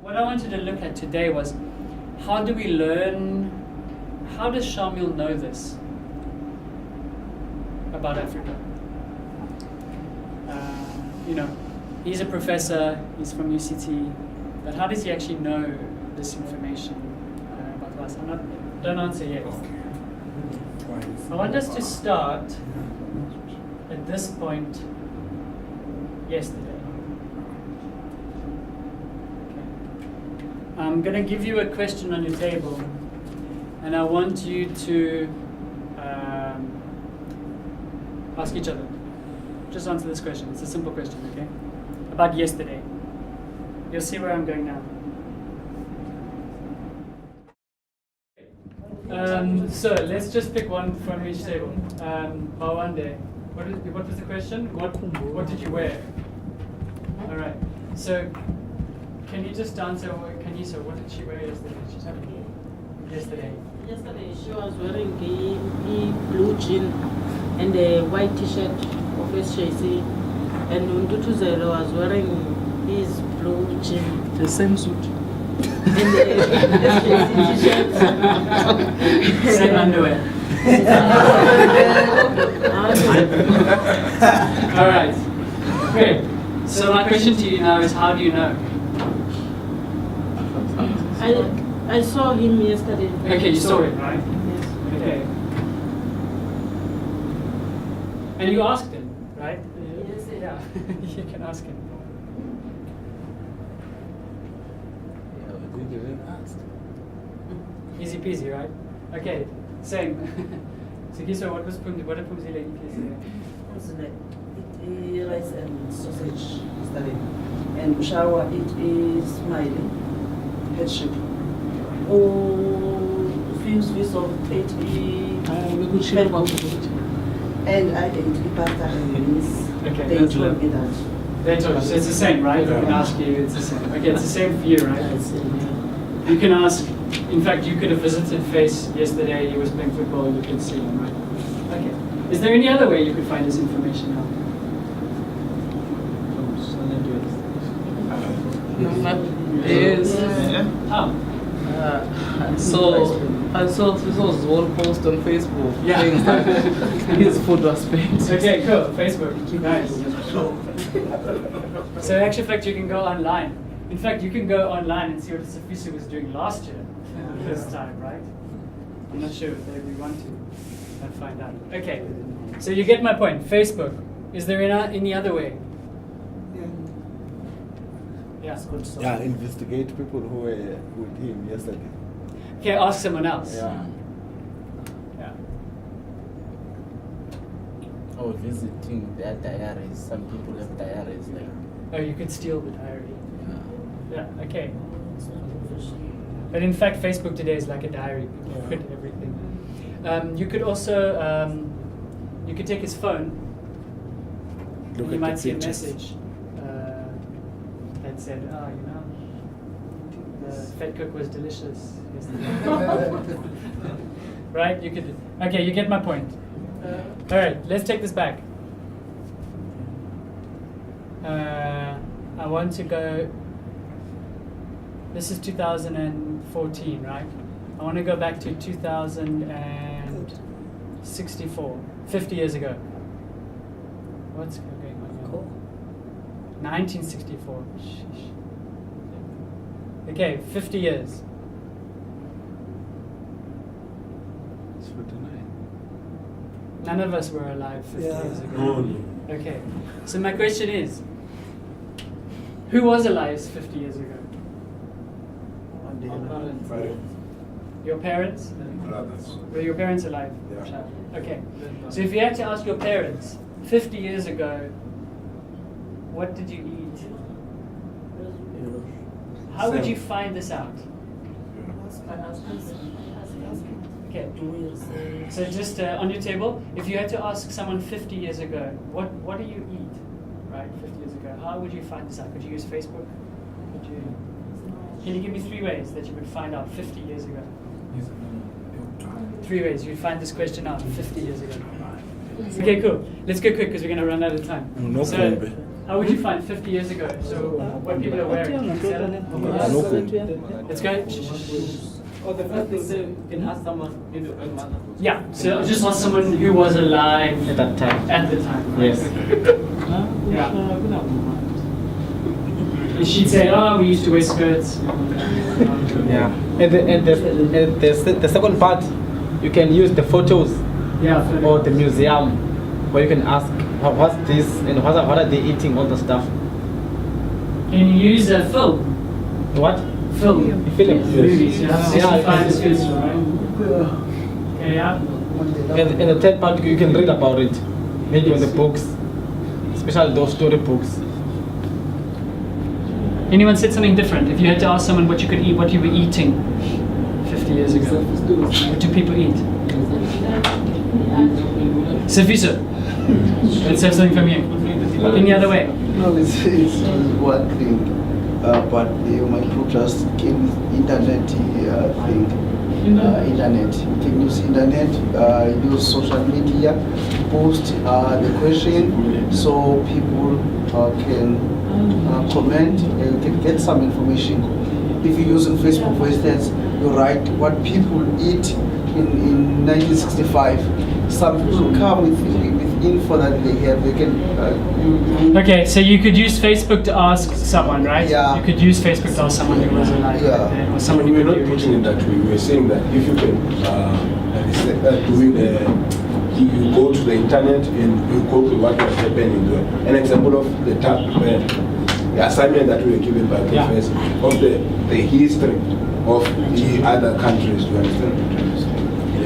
what I wanted to look at today was, how do we learn, how does Shamil know this about Africa? He's a professor, he's from UCT, but how does he actually know this information about us? Don't answer yet. I want us to start at this point yesterday. Okay. I'm going to give you a question on your table, and I want you to ask each other. Just answer this question. It's a simple question, okay? About yesterday. You'll see where I'm going now. So let's just pick one from each table. Bawande, what was the question? What did you wear? All right. So can you just answer? So what did she wear yesterday? Yesterday she was wearing a blue jean and a white t-shirt of SJC, and Undutuzelo was wearing his blue jean. The same suit. And the SJC t-shirt. Same underwear. All right. Great. So my question to you now is, how do you know? I saw him yesterday. Okay, you saw it, right? Yes. Okay. And you asked him, right? Yes. Yeah, you can ask him. Easy peasy, right? Okay, same. So what did Pumzile eat yesterday? Rice and sausage yesterday. And Ushawa it is Smiley, headship. Fuse of 8 and I ate pasta and beans. Okay, They that's told me that. They told you, so it's the same, right? I can ask you, it's the same. Okay, it's the same for you, right? You can ask, in fact, you could have visited Face yesterday, he was playing football, you could see him, right? Okay. Is there any other way you could find this information out? Yes. How? I saw this was one post on Facebook saying Yeah. that his food was spent. Okay, cool. Facebook. Nice. So, in actual fact, you can go online. In fact, you can go online and see what Sifiso was doing last year, this time, right? I'm not sure if we want to find out. Okay, so you get my point. Facebook. Is there any other way? Yeah. Yeah, investigate people who were with him yesterday. Okay, ask someone else. Yeah. Yeah. Or visiting their diaries. Some people have diaries like. Oh, you could steal the diary. Yeah. Yeah. Okay. But in fact, Facebook today is like a diary. People put everything. You could also you could take his phone. Look You at might the see a pictures. message that said, the fed cook was delicious yesterday. Right? You could. Okay, you get my point. All right, let's take this back. I want to go. This is 2014, right? I want to go back to 2064, 50 years ago. What's going on here? Cool. 1964. Sheesh. Okay, 50 years. It's 49. None of us were alive 50 years ago. Okay, so my question is, who was alive 50 years ago? Your parents? Were your parents alive? Yeah. Okay, so if you had to ask your parents 50 years ago, what did you eat? How would you find this out? Okay, so just on your table, if you had to ask someone 50 years ago, what do you eat, right, 50 years ago, how would you find this out? Could you use Facebook? Can you give me 3 ways that you would find out 50 years ago? 3 ways you'd find this question out 50 years ago. Okay, cool. Let's go quick because we're going to run out of time. No So, problem. How would you find 50 years ago? So what people are wearing? Can you say that? Let's go. Oh, the first thing, so you can ask someone, maybe a grandmother. Yeah. So just ask someone who was alive At that time. at the time. Right? Yes. Yeah. And she'd say, "Oh, we used to wear skirts." Yeah. And the second part, you can use the photos Yeah. or the museum where you can ask what's this and what are they eating, all the stuff. Can you use a film? What? Film. Film. Movies. You have Yeah. 65 skills, right? Okay, yeah. And the third part, you can read about it, maybe on the books, especially those story books. Anyone said something different? If you had to ask someone what you could eat, what you were eating 50 years ago, what do people eat? Sifiso, let's have something from you. Any other way? No, it's one thing, but my group just came with internet thing. Internet. You can use internet, use social media, post the question, so people can comment, you can get some information. If you use on Facebook, for instance, you write what people eat in 1965. Some people come with info that they have. They can. Okay, so you could use Facebook to ask someone, right? Yeah. You could use Facebook to ask someone who was alive Yeah. back then, or someone We're who not could be putting it original. that way. We're saying that if you can, you go to the internet and you go to what was happening there. An example of the assignment that we were given by Yeah. professor of the history of the other countries. Do you understand?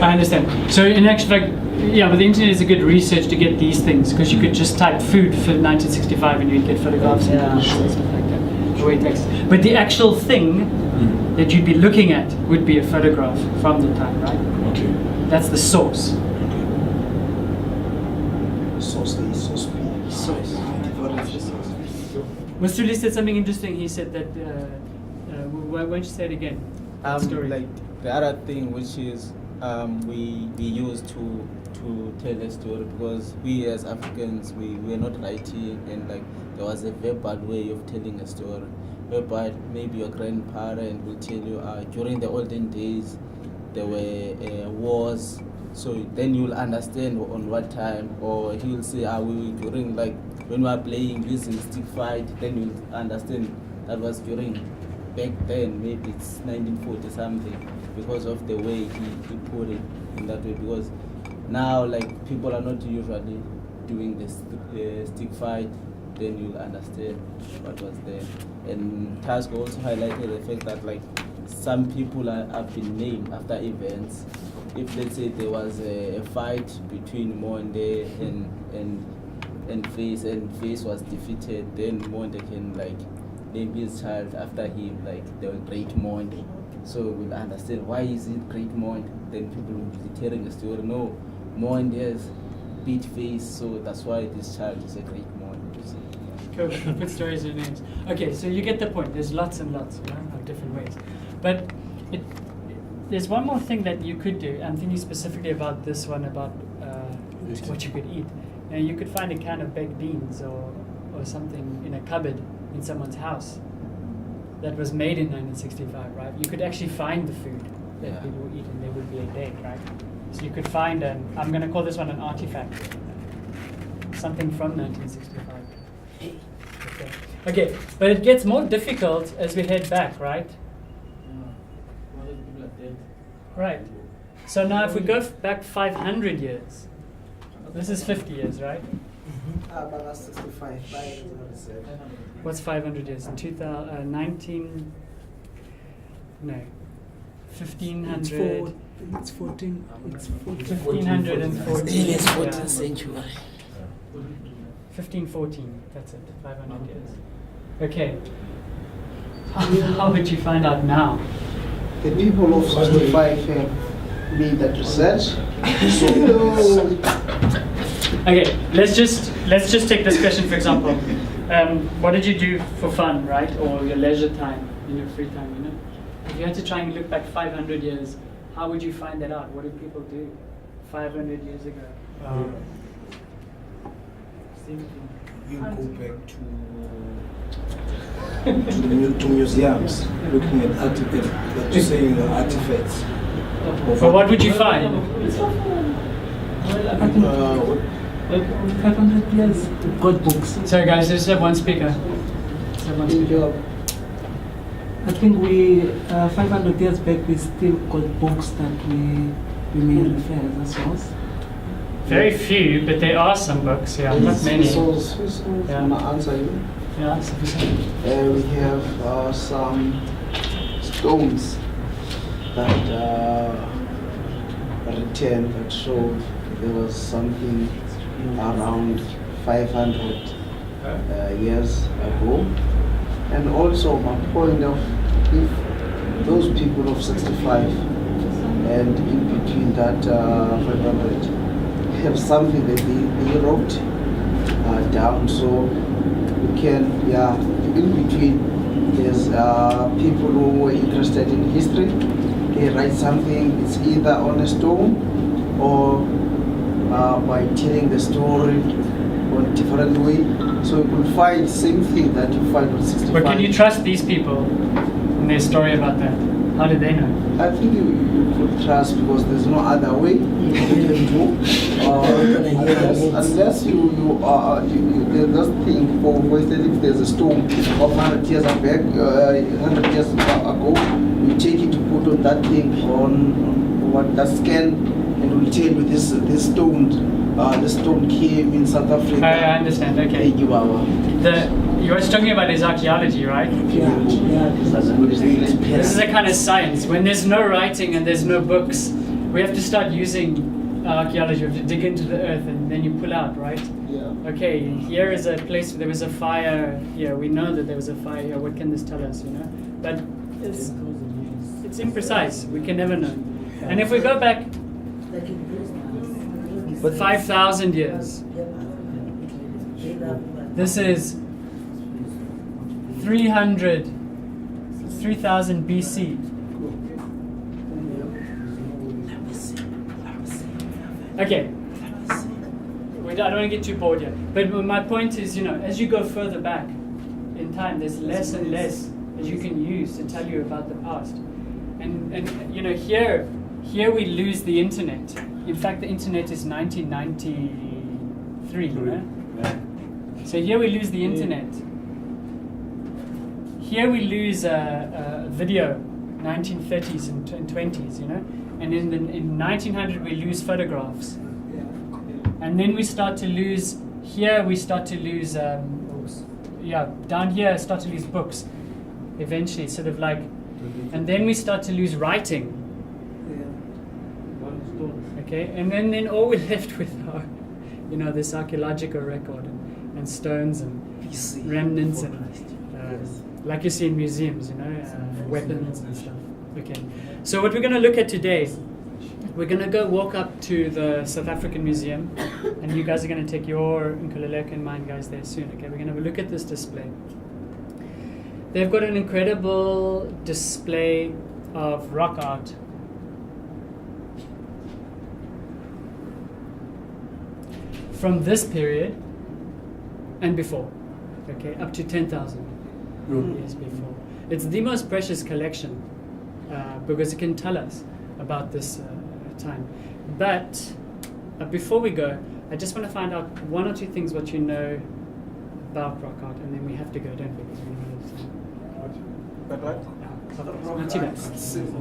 I understand. So in actual fact, yeah, but the internet is a good research to get these things, because you could just type food for 1965 and you'd get photographs and stuff like that. The way text. But the actual thing that you'd be looking at would be a photograph from the time, right? Okay. That's the source. Source A, source B. Source. Different sources. Mustuli said something interesting. He said that, why don't you say it again? Story. Like the other thing, which is we use to tell a story, because we as Africans we're not writing, and like there was a verbal way of telling a story, whereby maybe your grandparent will tell you during the olden days there were wars, so then you'll understand on what time, or he'll say we were during, like when we are playing using stick fight, then you'll understand that was during back then, maybe it's 1940 something, because of the way he put it in that way. Because now, like, people are not usually doing this stick fight, then you'll understand what was there. And Task also highlighted the fact that, like, some people have been named after events. If let's say there was a fight between Monde and Face, and Face was defeated, then Monde can, like, name his child after him, like the Great Monde. So we'll understand why is it Great Monde. Then people will be telling the story. No, Monde has beat Face, so that's why this child is a Great Monde. You see. Cool. Put stories in names. Okay, so you get the point. There's lots and lots, you know, of different ways. But there's one more thing that you could do. I'm thinking specifically about this one, about what you could eat. Now, you could find a can of baked beans or something in a cupboard in someone's house that was made in 1965, right? You could actually find the food that Yeah. people eat, and there would be a date, right? So you could find I'm going to call this one an artifact, something from 1965. Okay, but it gets more difficult as we head back, right? Right. So now if we go back 500 years, this is 50 years, right? About 65. What's 500 years? In 1500. It's 14. It's 1514. It's 14th Yeah. century. 1514. That's it. 500 years. Okay. How would you find out now? The people of 65 have made that research. So, Okay, let's just take this question for example. What did you do for fun, right, or your leisure time, in your free time? You know, if you had to try and look back 500 years, how would you find that out? What did people do 500 years ago? you go back to museums, looking at artifacts. But what would you find? I think 500 years God books. Sorry guys, just have one speaker. Just have one speaker. I think we 500 years back we still got books that we may refer as source. Very few, but there are some books, yeah, not many. I'm gonna answer you. Yeah, We have some stones that written that show there was something around 500 years ago. And also my point of, if those people of 65 and in between that 500 have something that they wrote down, so we can, in between there's people who were interested in history. They write something, it's either on a stone or by telling the story on different way. So you could find same thing that you find on 65. But can you trust these people and their story about that? How do they know? I think you could trust because there's no other way you can do. Unless you just think, for instance, if there's a stone of 100 years back, 100 years ago, you take it to put on that thing, on what that scan, and will tell you this stone came in South Africa. I understand, okay. You were talking about is archaeology, right? This is a kind of science. When there's no writing and there's no books, we have to start using archaeology. We have to dig into the earth and then you pull out, right? Yeah. Okay, here is a place where there was a fire. Here, we know that there was a fire here. What can this tell us, you know? But it's imprecise. We can never know. And if we go back 5,000 years, this is 3,000 BC. Okay. I don't want to get too bored here. But my point is, you know, as you go further back in time, there's less and less that you can use to tell you about the past. And you know, here we lose the internet. In fact, the internet is 1993, you know? So here we lose the internet. Here we lose video, 1930s and 20s, you know? And in 1900 we lose photographs. And then we start to lose, here we start to lose, down here start to lose books, eventually, sort of like, and then we start to lose writing. Okay, and then all we're left with are, you know, this archaeological record and stones and remnants and, like you see in museums, you know, weapons and stuff. Okay, so what we're going to look at today, we're going to go walk up to the South African Museum, and you guys are going to take your Nkululeko and mine guys there soon. Okay, we're going to have a look at this display. They've got an incredible display of rock art. From this period and before, okay, up to 10,000 years before. It's the most precious collection because it can tell us about this time. But before we go, I just want to find out one or two things what you know about rock art, and then we have to go, don't we? But what? Not too bad.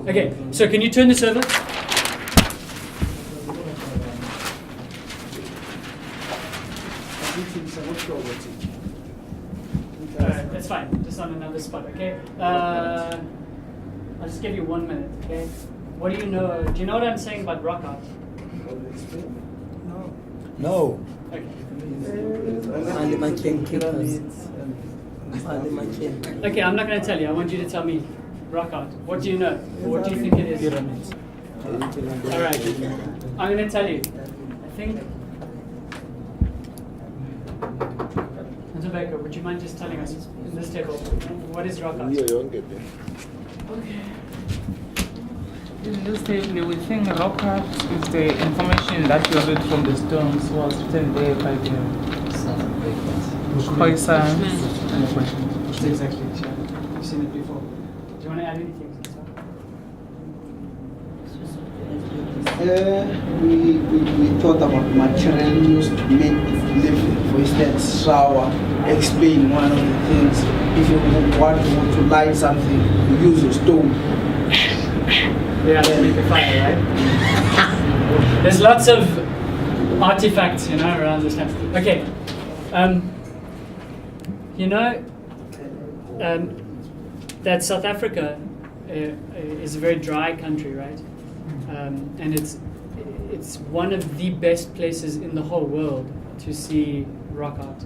Okay, so can you turn this over? That's fine, just on another spot, okay? I'll just give you 1 minute, okay? What do you know? Do you know what I'm saying about rock art? No. Okay. Okay, I'm not going to tell you. I want you to tell me rock art. What do you know? What do you think it is? Pyramids. All right. I'm going to tell you. I think. Mr. Baker, would you mind just telling us in this table what is rock art? Okay. In this table, we think rock art is the information that you read from the stones was written there by the Khoisan. It's exactly it, yeah. You've seen it before. Do you want to add anything? We thought about material used to make live, for instance, shower, explain one of the things. If you want to light something, you use a stone. Yeah, to make a fire, right? There's lots of artifacts, around this time. Okay, that South Africa is a very dry country, right? And it's one of the best places in the whole world to see rock art.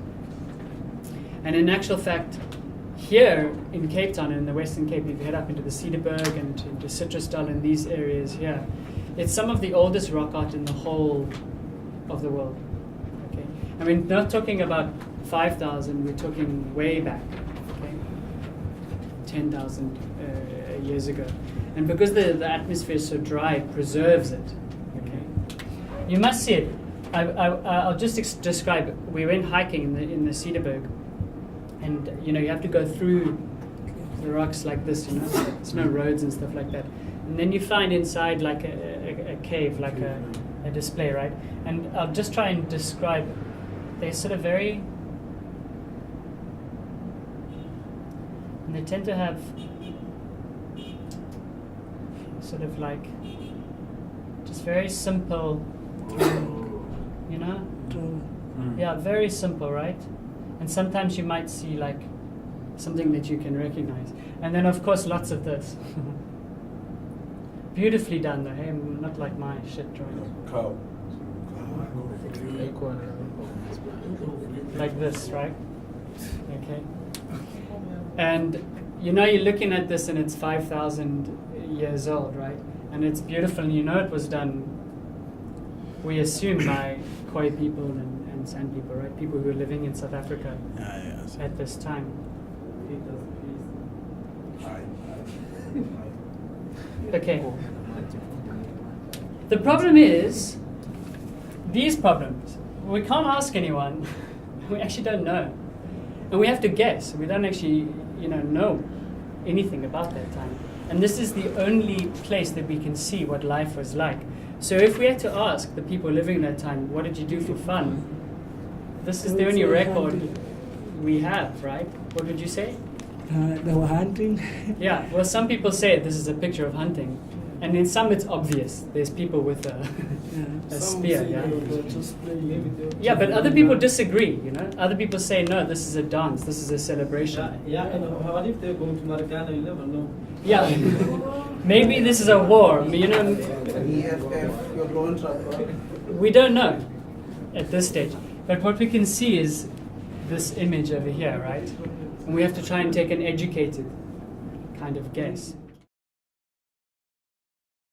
And in actual fact, here in Cape Town, in the Western Cape, if you head up into the Cederberg and into Citrusdal and these areas here, it's some of the oldest rock art in the whole of the world. Okay, I mean, not talking about 5,000, we're talking way back, okay, 10,000 years ago. And because the atmosphere is so dry, it preserves it. Okay, you must see it. I'll just describe it. We went hiking in the Cederberg, and you have to go through the rocks like this. There's no roads and stuff like that. And then you find inside like a cave, like a display, right? And I'll just try and describe. They're sort of very, and they tend to have sort of like just very simple, yeah, very simple, right? And sometimes you might see like something that you can recognize, and then of course lots of this. Beautifully done though, hey, not like my shit drawing. Cow. Like this, right? Okay. And you're looking at this and it's 5,000 years old, right? And it's beautiful, and it was done, we assume, by Khoi people and San people, right? People who were living in South Africa at this time. Okay. The problem is, these problems, we can't ask anyone. We actually don't know. And we have to guess. We don't actually, know anything about that time. And this is the only place that we can see what life was like. So if we had to ask the people living that time, what did you do for fun? This is the only record we have, right? What would you say? They were hunting. Yeah, well, some people say this is a picture of hunting. And in some it's obvious. There's people with a spear, yeah? Yeah, but other people disagree, Other people say, no, this is a dance, this is a celebration. Yeah, and what if they're going to Marikana? You never know. Yeah, maybe this is a war, We don't know at this stage. But what we can see is this image over here, right? And we have to try and take an educated kind of guess.